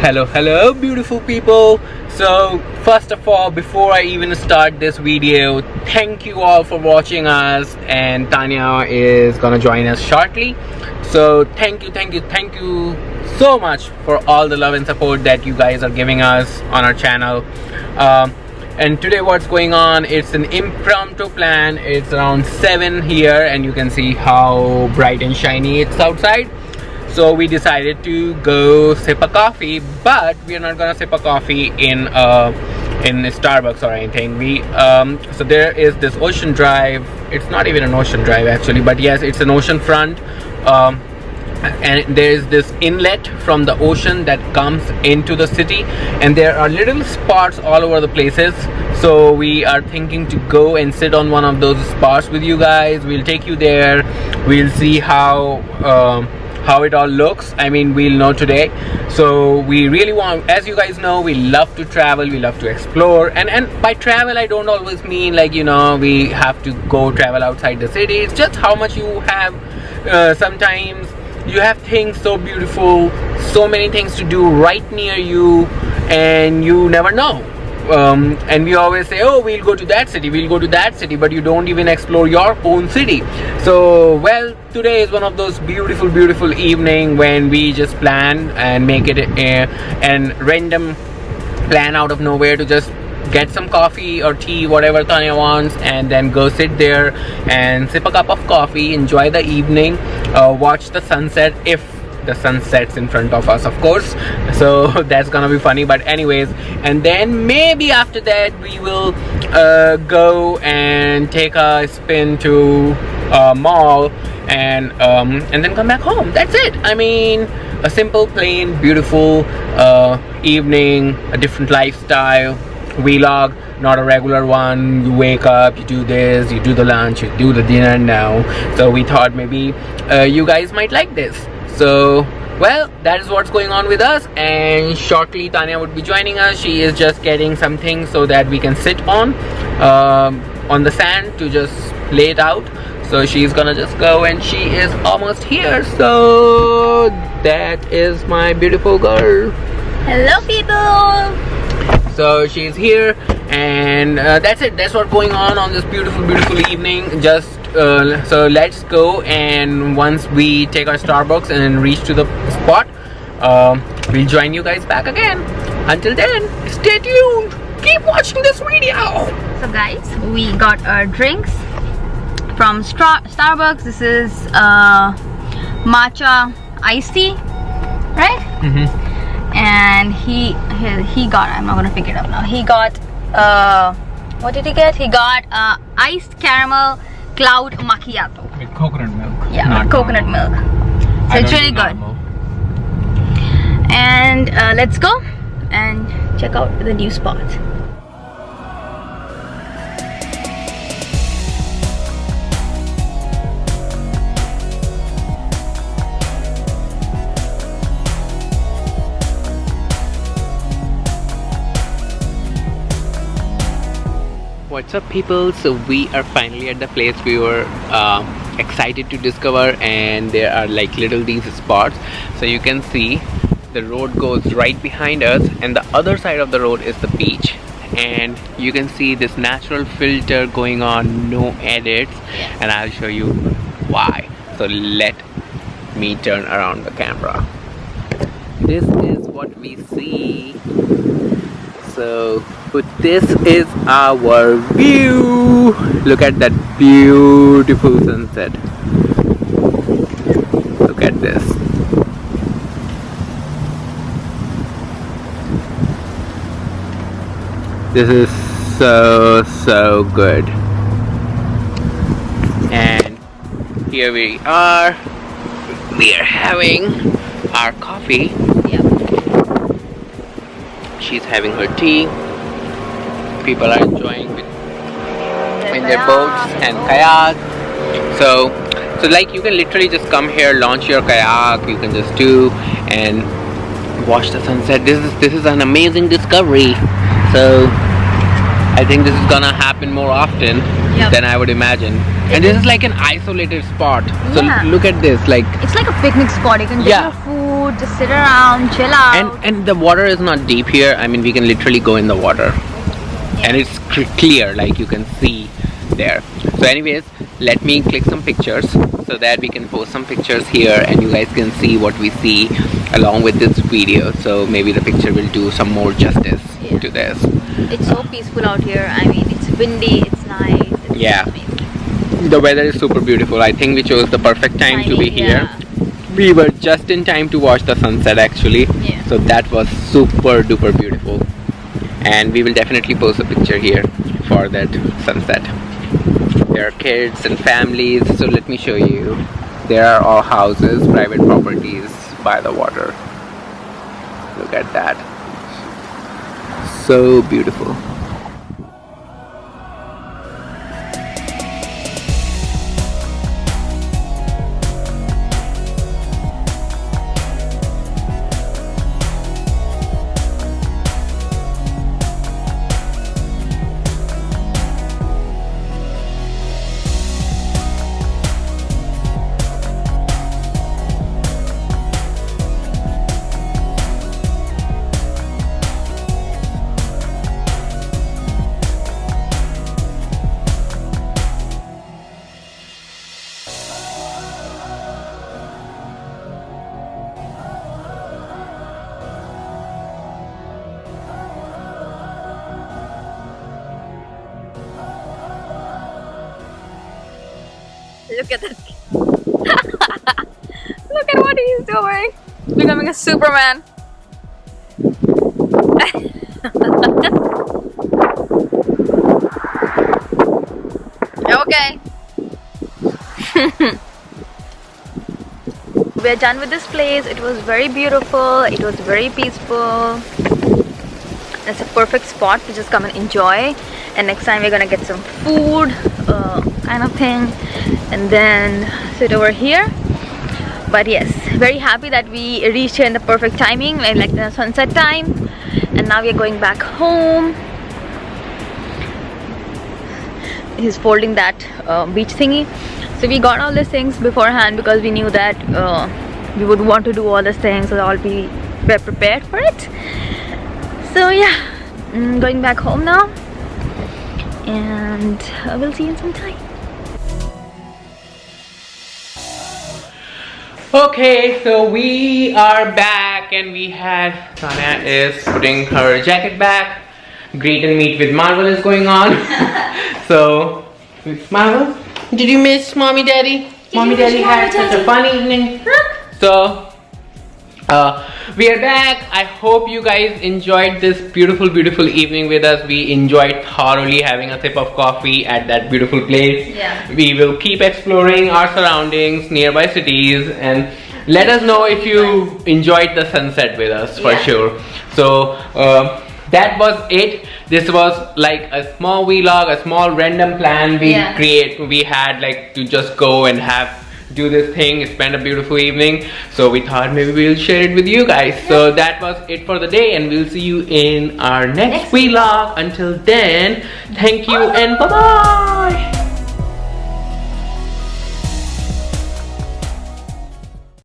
Hello beautiful people. So first of all, before I even start this video, thank you all for watching us, and Tanya is gonna join us shortly. So thank you so much for all the love and support that you guys are giving us on our channel. And today what's going on, it's an impromptu plan. It's around 7 here and you can see how bright and shiny it's outside. So we decided to go sip a coffee, but we are not gonna sip a coffee in Starbucks or anything. So there is this ocean drive. It's not even an ocean drive actually, but yes, it's an ocean front. And there is this inlet from the ocean that comes into the city, and there are little spots all over the places. So we are thinking to go and sit on one of those spots with you guys. We'll take you there. We'll see how it all looks. I mean, we'll know today. So we really want, as you guys know, we love to travel, we love to explore, and by travel I don't always mean like, you know, we have to go travel outside the city. It's just how much you have. Sometimes you have things so beautiful, so many things to do right near you, and you never know. And we always say, oh, we'll go to that city, but you don't even explore your own city. So well, today is one of those beautiful evening when we just plan and make it a random plan out of nowhere to just get some coffee or tea, whatever Tanya wants, and then go sit there and sip a cup of coffee, enjoy the evening, watch the sunset, if the sun sets in front of us, of course. So that's gonna be funny. But anyways, and then maybe after that we will go and take a spin to a mall and then come back home. That's it. I mean, a simple, plain, beautiful evening, a different lifestyle vlog, not a regular one. You wake up, you do this, you do the lunch, you do the dinner now. So we thought maybe you guys might like this. So well, that is what's going on with us, and shortly Tanya would be joining us. She is just getting something so that we can sit on the sand to just lay it out. So she's gonna just go, and she is almost here. So that is my beautiful girl. Hello people. So she's here, and that's it. That's what's going on this beautiful evening. Just so let's go, and once we take our Starbucks and reach to the spot, we'll join you guys back again. Until then, stay tuned, keep watching this video. So guys, we got our drinks from Starbucks. This is matcha iced tea, right? And he got, I'm not gonna pick it up now, he got what did he get? He got iced caramel cloud macchiato with coconut milk. Yeah, with coconut milk. So it's really good. And let's go and check out the new spot. What's up people? So we are finally at the place we were excited to discover, and there are like little these spots. So you can see the road goes right behind us, and the other side of the road is the beach, and you can see this natural filter going on, no edits, and I'll show you why. So let me turn around the camera. This is what we see. So this is our view. Look at that beautiful sunset. Look at this. This is so good. And here we are. We are having our coffee. She's having her tea. People are enjoying in their boats and kayak. So like you can literally just come here, launch your kayak. You can just do and watch the sunset. This is an amazing discovery. So I think this is gonna happen more often than I would imagine. And this is like an isolated spot. So look at this, like it's like a picnic spot. You can get your food, food, just sit around, chill out. And the water is not deep here. I mean, we can literally go in the water, and it's clear, like you can see there. So anyways, let me click some pictures so that we can post some pictures here and you guys can see what we see along with this video. So maybe the picture will do some more justice to this. It's so peaceful out here. I mean, it's windy, it's nice, it's amazing. The weather is super beautiful. I think we chose the perfect time to be here. We were just in time to watch the sunset actually. So that was super duper beautiful, and we will definitely post a picture here for that sunset. There are kids and families, so let me show you. There are all houses, private properties by the water. Look at that. So beautiful. Look at that. Look at what he's doing. Becoming a Superman. Okay. We're done with this place. It was very beautiful. It was very peaceful. It's a perfect spot to just come and enjoy. And next time we're gonna get some food, kind of thing, and then sit over here. But yes, very happy that we reached here in the perfect timing, like the sunset time. And now we're going back home. He's folding that beach thingy. So we got all these things beforehand because we knew that we would want to do all these things, so all we were prepared for it. So yeah, I'm going back home now, and we'll see you in some time. Okay, so we are back, and we had Tanya is putting her jacket back. Greet and meet with Marvel is going on. So, Marvel, did you miss Mommy Daddy? Mommy Daddy had such a fun evening. So, we are back. I hope you guys enjoyed this beautiful evening with us. We enjoyed thoroughly having a sip of coffee at that beautiful place. We will keep exploring our surroundings, nearby cities, and let us know if you enjoyed the sunset with us for sure. So that was it. This was like a small vlog, a small random plan we had, like to just go and do this thing, spend a beautiful evening. So we thought maybe we'll share it with you guys. So that was it for the day, and we'll see you in our next vlog. Until then, thank you and bye bye.